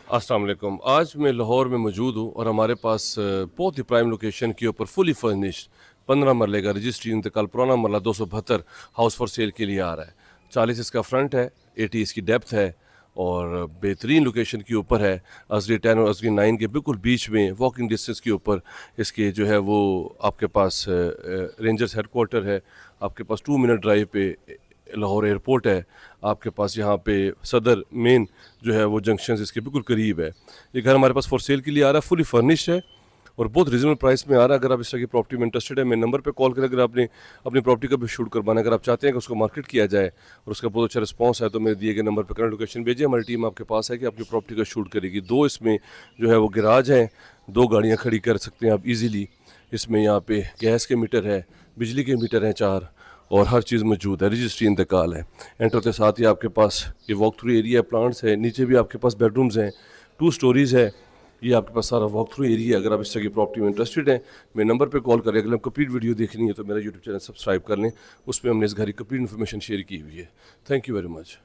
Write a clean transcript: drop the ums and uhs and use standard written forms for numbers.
अस्सलाम वालेकुम। आज मैं लाहौर में मौजूद हूँ और हमारे पास बहुत ही प्राइम लोकेशन के ऊपर फुली फर्निश्ड 15 मरले का रजिस्ट्री इंतकाल पुराना मरला 272 हाउस फॉर सेल के लिए आ रहा है। 40 इसका फ्रंट है, 80 इसकी डेप्थ है और बेहतरीन लोकेशन के ऊपर है। असरी 10 और असरी 9 के बिल्कुल बीच में वॉकिंग डिस्टेंस के ऊपर इसके जो है वो आपके पास रेंजर्स हेडक्वार्टर है। आपके पास 2 मिनट ड्राइव पे लाहौर एयरपोर्ट है। आपके पास यहाँ पे सदर मेन जो है वो जंक्शन इसके बिल्कुल करीब है। ये घर हमारे पास फॉर सेल के लिए आ रहा है, फुली फर्निश्ड है और बहुत रिजनेबल प्राइस में आ रहा है। अगर आप इस तरह की प्रॉपर्टी में इंटरेस्टेड है, मेरे नंबर पे कॉल करें। अगर आपने अपनी प्रॉपर्टी का भी शूट करवाना है, अगर आप चाहते हैं कि उसको मार्केट किया जाए और उसका बहुत अच्छा रिस्पॉन्स है, तो मेरे दिए गए नंबर पर करंट लोकेशन भेजिए। हमारी टीम आपके पास है कि आपकी प्रॉपर्टी का शूट करेगी। 2 इसमें जो है वो गैराज हैं, 2 गाड़ियाँ खड़ी कर सकते हैं आप ईजीली। इसमें यहाँ पे गैस के मीटर है, बिजली के मीटर हैं 4 और हर चीज़ मौजूद है। रजिस्ट्री इंतकाल है। एंटर के साथ ही आपके पास ये वॉक थ्रू एरिया, प्लांट्स है, नीचे भी आपके पास बेडरूम्स हैं, 2 स्टोरीज़ है। ये आपके पास सारा वॉक थ्रू एरिया। अगर आप इस तरह की प्रॉपर्टी में इंटरेस्टेड हैं, मेरे नंबर पे कॉल करें। अगर आपको कंप्लीट वीडियो देखनी है तो मेरा यूट्यूब चैनल सब्सक्राइब कर लें, उसमें हमने इस घर की कंप्लीट इन्फॉर्मेशन शेयर की हुई है। Thank you very much.